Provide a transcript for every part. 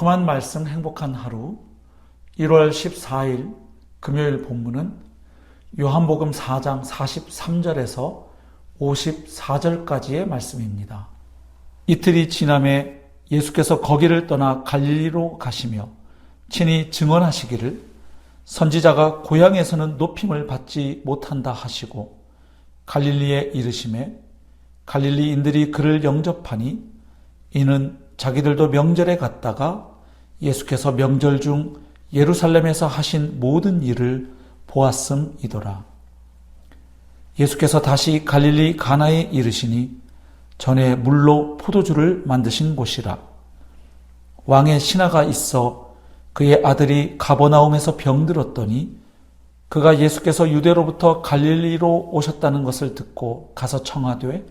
달콤한 말씀 행복한 하루 1월 14일 금요일 본문은 요한복음 4장 43절에서 54절까지의 말씀입니다. 이틀이 지남에 예수께서 거기를 떠나 갈릴리로 가시며 친히 증언하시기를 선지자가 고향에서는 높임을 받지 못한다 하시고 갈릴리에 이르시매 갈릴리인들이 그를 영접하니 이는 자기들도 명절에 갔다가 예수께서 명절 중 예루살렘에서 하신 모든 일을 보았음이더라. 예수께서 다시 갈릴리 가나에 이르시니 전에 물로 포도주를 만드신 곳이라. 왕의 신하가 있어 그의 아들이 가버나움에서 병들었더니 그가 예수께서 유대로부터 갈릴리로 오셨다는 것을 듣고 가서 청하되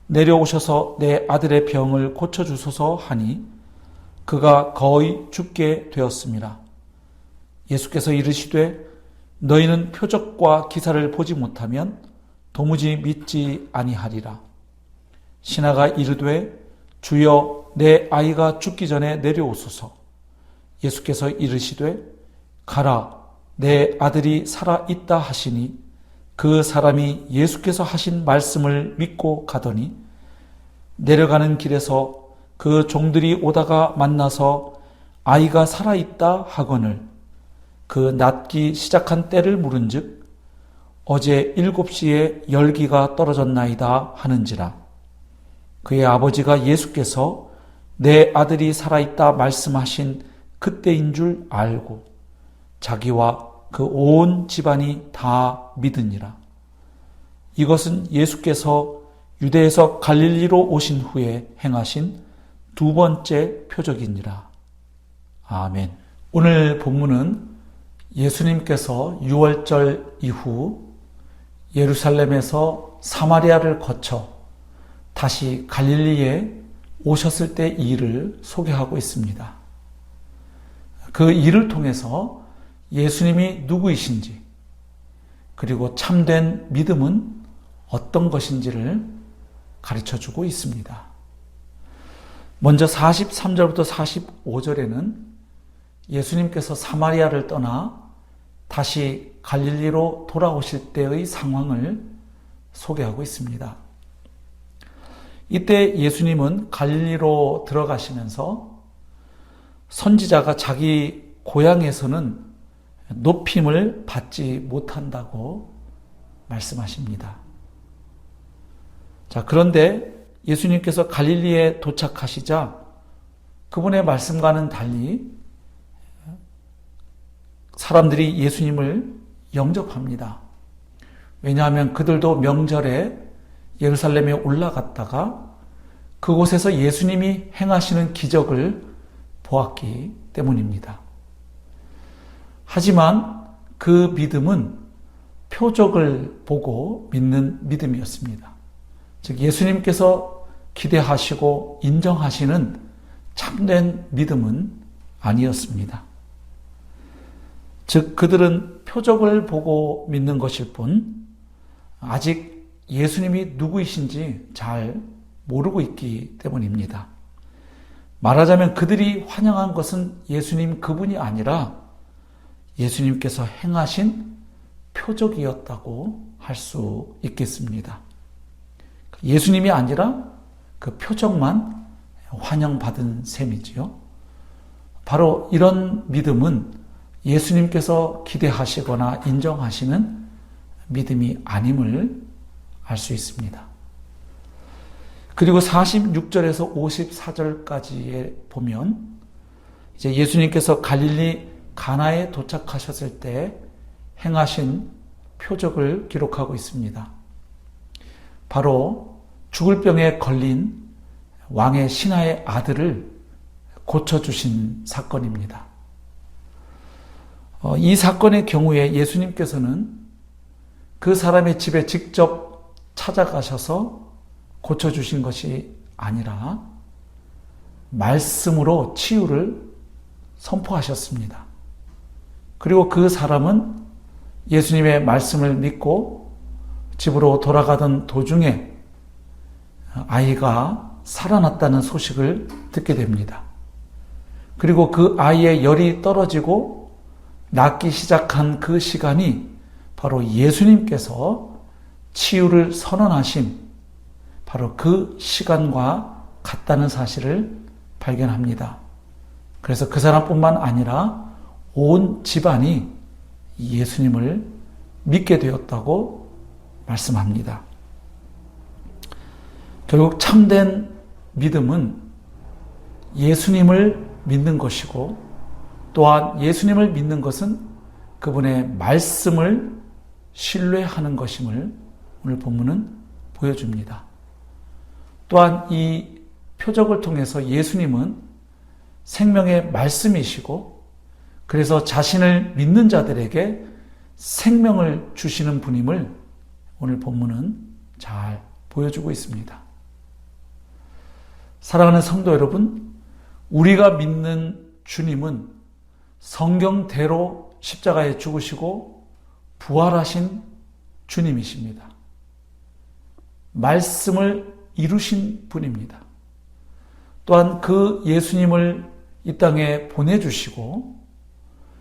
내려오셔서 내 아들의 병을 고쳐주소서 하니 그가 거의 죽게 되었습니다. 예수께서 이르시되 너희는 표적과 기사를 보지 못하면 도무지 믿지 아니하리라. 신하가 이르되 주여 내 아이가 죽기 전에 내려오소서. 예수께서 이르시되 가라 내 아들이 살아있다 하시니 그 사람이 예수께서 하신 말씀을 믿고 가더니 내려가는 길에서 그 종들이 오다가 만나서 아이가 살아있다 하거늘 그 낫기 시작한 때를 물은즉 어제 7시에 열기가 떨어졌나이다 하는지라. 그의 아버지가 예수께서 내 아들이 살아있다 말씀하신 그때인 줄 알고 자기와 그 온 집안이 다 믿으니라. 이것은 예수께서 유대에서 갈릴리로 오신 후에 행하신 두 번째 표적이니라. 아멘. 오늘 본문은 예수님께서 유월절 이후 예루살렘에서 사마리아를 거쳐 다시 갈릴리에 오셨을 때 일을 소개하고 있습니다. 그 일을 통해서 예수님이 누구이신지 그리고 참된 믿음은 어떤 것인지를 가르쳐주고 있습니다. 먼저 43절부터 45절에는 예수님께서 사마리아를 떠나 다시 갈릴리로 돌아오실 때의 상황을 소개하고 있습니다. 이때 예수님은 갈릴리로 들어가시면서 선지자가 자기 고향에서는 높임을 받지 못한다고 말씀하십니다. 자, 그런데 예수님께서 갈릴리에 도착하시자 그분의 말씀과는 달리 사람들이 예수님을 영접합니다. 왜냐하면 그들도 명절에 예루살렘에 올라갔다가 그곳에서 예수님이 행하시는 기적을 보았기 때문입니다. 하지만 그 믿음은 표적을 보고 믿는 믿음이었습니다. 즉 예수님께서 기대하시고 인정하시는 참된 믿음은 아니었습니다. 즉 그들은 표적을 보고 믿는 것일 뿐 아직 예수님이 누구이신지 잘 모르고 있기 때문입니다. 말하자면 그들이 환영한 것은 예수님 그분이 아니라 예수님께서 행하신 표적이었다고 할 수 있겠습니다. 예수님이 아니라 그 표적만 환영받은 셈이지요. 바로 이런 믿음은 예수님께서 기대하시거나 인정하시는 믿음이 아님을 알 수 있습니다. 그리고 46절에서 54절까지에 보면 이제 예수님께서 갈릴리 가나에 도착하셨을 때 행하신 표적을 기록하고 있습니다. 바로 죽을 병에 걸린 왕의 신하의 아들을 고쳐주신 사건입니다. 이 사건의 경우에 예수님께서는 그 사람의 집에 직접 찾아가셔서 고쳐주신 것이 아니라 말씀으로 치유를 선포하셨습니다. 그리고 그 사람은 예수님의 말씀을 믿고 집으로 돌아가던 도중에 아이가 살아났다는 소식을 듣게 됩니다. 그리고 그 아이의 열이 떨어지고 낫기 시작한 그 시간이 바로 예수님께서 치유를 선언하신 바로 그 시간과 같다는 사실을 발견합니다. 그래서 그 사람뿐만 아니라 온 집안이 예수님을 믿게 되었다고 말씀합니다. 결국 참된 믿음은 예수님을 믿는 것이고, 또한 예수님을 믿는 것은 그분의 말씀을 신뢰하는 것임을 오늘 본문은 보여줍니다. 또한 이 표적을 통해서 예수님은 생명의 말씀이시고, 그래서 자신을 믿는 자들에게 생명을 주시는 분임을 오늘 본문은 잘 보여주고 있습니다. 사랑하는 성도 여러분, 우리가 믿는 주님은 성경대로 십자가에 죽으시고 부활하신 주님이십니다. 말씀을 이루신 분입니다. 또한 그 예수님을 이 땅에 보내주시고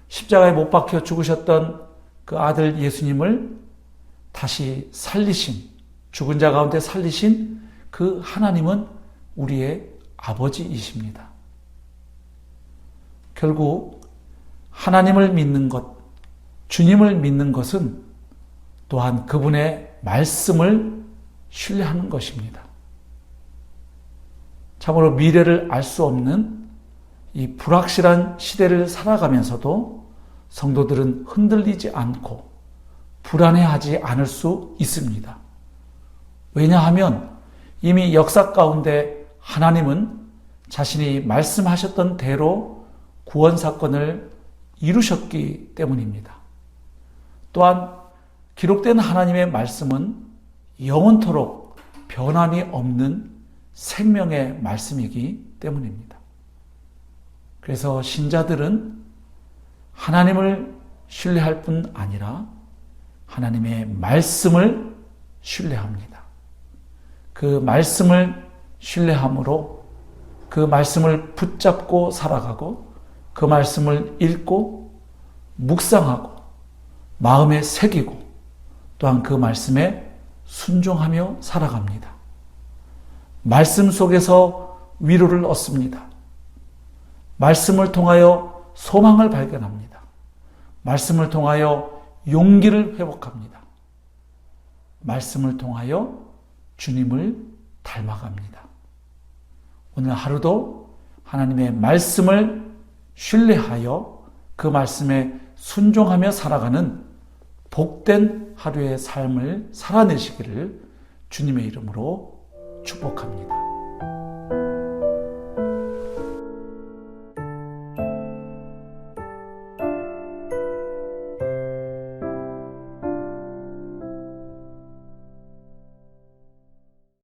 십자가에 못 박혀 죽으셨던 그 아들 예수님을 다시 살리신, 죽은 자 가운데 살리신 그 하나님은 우리의 아버지이십니다. 결국 하나님을 믿는 것, 주님을 믿는 것은 또한 그분의 말씀을 신뢰하는 것입니다. 참으로 미래를 알 수 없는 이 불확실한 시대를 살아가면서도 성도들은 흔들리지 않고 불안해하지 않을 수 있습니다. 왜냐하면 이미 역사 가운데 하나님은 자신이 말씀하셨던 대로 구원 사건을 이루셨기 때문입니다. 또한 기록된 하나님의 말씀은 영원토록 변함이 없는 생명의 말씀이기 때문입니다. 그래서 신자들은 하나님을 신뢰할 뿐 아니라 하나님의 말씀을 신뢰합니다. 그 말씀을 신뢰함으로 그 말씀을 붙잡고 살아가고 그 말씀을 읽고 묵상하고 마음에 새기고 또한 그 말씀에 순종하며 살아갑니다. 말씀 속에서 위로를 얻습니다. 말씀을 통하여 소망을 발견합니다. 말씀을 통하여 용기를 회복합니다. 말씀을 통하여 주님을 닮아갑니다. 오늘 하루도 하나님의 말씀을 신뢰하여 그 말씀에 순종하며 살아가는 복된 하루의 삶을 살아내시기를 주님의 이름으로 축복합니다.